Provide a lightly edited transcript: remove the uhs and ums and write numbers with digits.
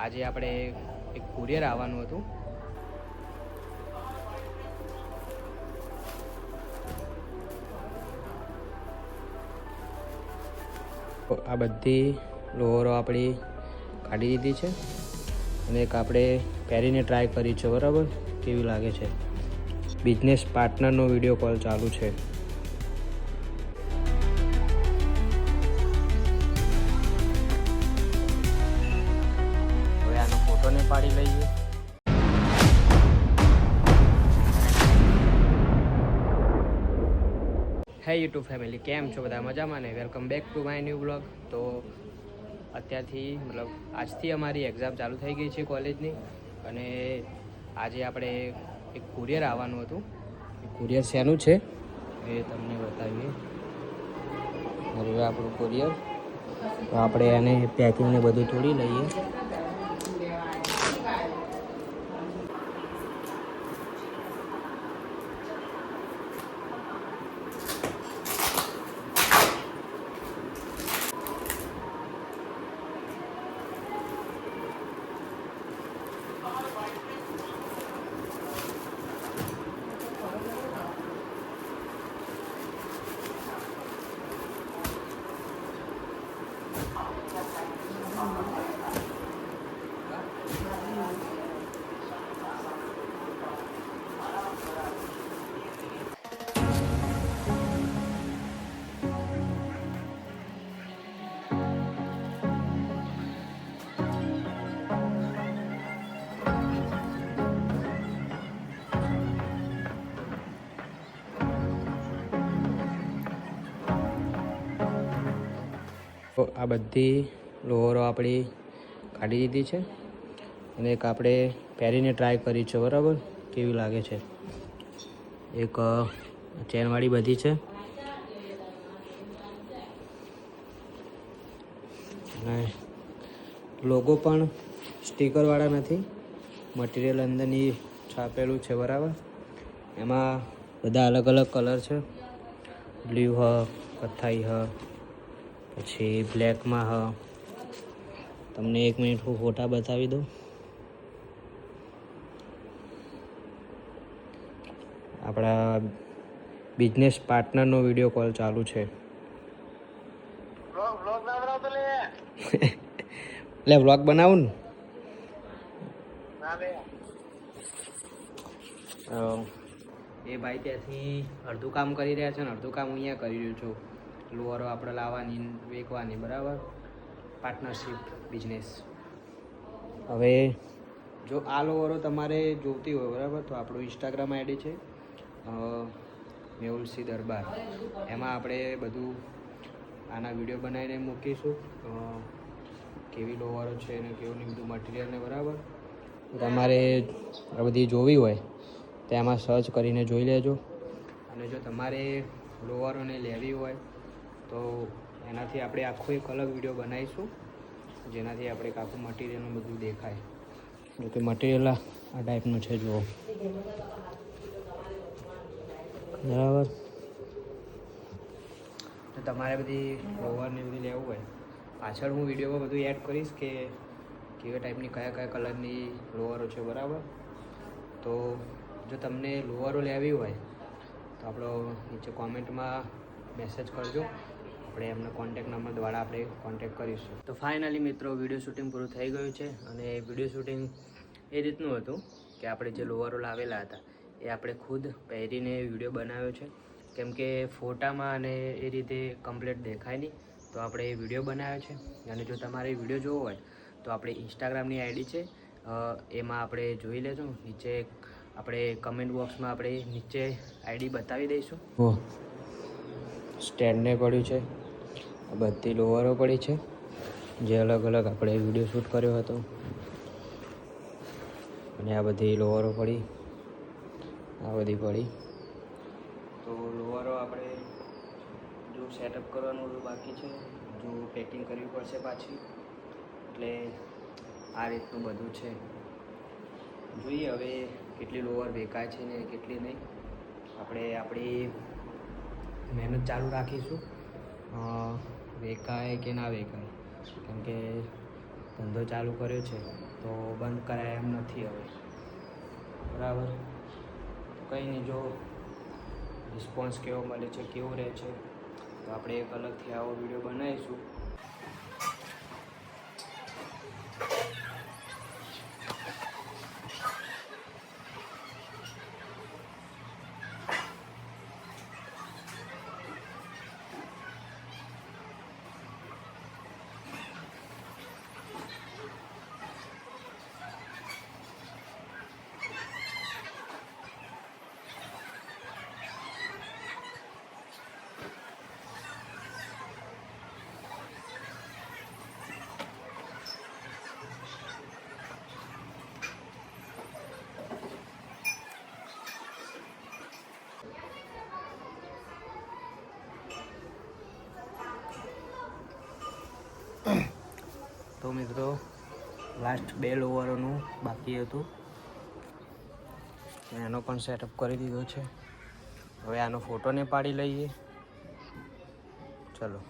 આજે આપણે એક કુરિયર આવવાનું હતું. આ બધી લોવરો આપણી કાઢી દીધી છે અને એક આપણે પહેરીને ટ્રાય કરી છે. બરાબર, કેવી લાગે છે. બિઝનેસ પાર્ટનરનો વિડીયો કોલ ચાલુ છે. હવે આનો ફોટોને પાડી લઈએ. હે યુટ્યુબ ફેમિલી, કેમ છો બધા? મજામાં ને? Welcome back to my new blog. તો અત્યારથી આજથી અમારી એક્ઝામ ચાલુ થઈ ગઈ છે કોલેજની, અને આજે આપણે એક કુરિયર આવવાનું હતું. એ કુરિયર શેનું છે એ તમને બતાવીએ. હવે આપણું કુરિયર, તો આપણે એને પેકિંગને બધું તોડી લઈએ. આ બધી લોવરો આપણી કાઢી દીધી છે અને એક આપણે પહેરીને ટ્રાય કરી છે. બરાબર, કેવી લાગે છે. એક ચેનવાળી બધી છે અને લોગો પણ સ્ટીકરવાળા નથી, મટીરિયલ અંદરની છાપેલું છે. બરાબર, એમાં બધા અલગ અલગ કલર છે. બ્લુ હ, કથ્થાઈ હ, પછી બ્લેકમાં હ. તમને 1 મિનિટ હું ફોટા બતાવી દઉં. આપણા બિઝનેસ પાર્ટનરનો વિડીયો કોલ ચાલુ છે. એટલે વ્લોગ બનાવું ને. એ ભાઈ ત્યાંથી અડધું કામ કરી રહ્યા છે ને અડધું કામ અહીંયા કરી રહ્યું છું. લોવરો આપણે લાવવાની, વેચવાની. બરાબર, પાર્ટનરશિપ બિઝનેસ. હવે જો આ લોવરો તમારે જોતી હોય, બરાબર, તો આપણું ઇન્સ્ટાગ્રામ આઈડી છે મેહુલસિંહ દરબાર. એમાં આપણે બધું આના વિડીયો બનાવીને મૂકીશું. કેવી લોવરો છે ને કેવું બધું મટીરિયલ ને. બરાબર, તમારે આ બધી જોવી હોય તો એમાં સર્ચ કરીને જોઈ લેજો. અને જો તમારે લોવરોને લેવી હોય તો એનાથી આપણે આખો એક અલગ વિડીયો બનાવીશું, જેનાથી આપણે આખું મટીરિયલનું બધું દેખાય. જોકે મટીરિયલ આ ટાઈપનું છે, જુઓ. બરાબર, તો તમારે બધી લોવરને બધી લેવું હોય, પાછળ હું વિડીયોમાં બધું એડ કરીશ કે કેવા ટાઈપની કયા કયા કલરની લોવરો છે. બરાબર, તો જો તમને લોવરો લેવી હોય તો આપણો નીચે કોમેન્ટમાં મેસેજ કરજો. આપણે એમના કોન્ટેક નંબર દ્વારા આપણે કોન્ટેક કરીશું. તો ફાઇનલી મિત્રો, વિડીયો શૂટિંગ પૂરું થઈ ગયું છે. અને વિડીયો શૂટિંગ એ રીતનું હતું કે આપણે જે લોવરો લાવેલા હતા એ આપણે ખુદ પહેરીને વિડીયો બનાવ્યો છે. કેમ કે ફોટામાં અને એ રીતે કમ્પ્લીટ દેખાય નહીં, તો આપણે એ વિડીયો બનાવ્યો છે. અને જો તમારે વિડીયો જોવો હોય તો આપણે ઇન્સ્ટાગ્રામની આઈડી છે, એમાં આપણે જોઈ લેજો. નીચે આપણે કમેન્ટ બોક્સમાં આપણે નીચે આઈડી બતાવી દઈશું. સ્ટેન્ડને પડ્યું છે, બધી લોવરો પડી છે જે અલગ અલગ આપણે વિડીયો શૂટ કર્યો હતો. અને આ બધી લોવરો પડી, આ બધી પડી. તો લોવરો આપણે જો સેટઅપ કરવાનું બાકી છે, જો પેકિંગ કરવી પડશે પાછી. એટલે આ રીતનું બધું છે. જોઈએ હવે કેટલી લોવર વેચાય છે ને કેટલી નહીં. આપણે આપણી મહેનત ચાલુ રાખીશું, વેચાય કે ના વેચાય. કેમ કે ધંધો ચાલુ કર્યો છે તો બંધ કરાય એમ નથી હવે, બરાબર. તો કંઈ નહીં, જો રિસ્પોન્સ કેવો મળે છે, કેવું રહે છે, તો આપણે એક અલગથી આવો વિડીયો બનાવીશું. તો મિત્રો લાસ્ટ 2 લોવરોનું બાકી હતું, એનો પણ સેટઅપ કરી દીધો છે. હવે આનો ફોટોને પાડી લઈએ, ચલો.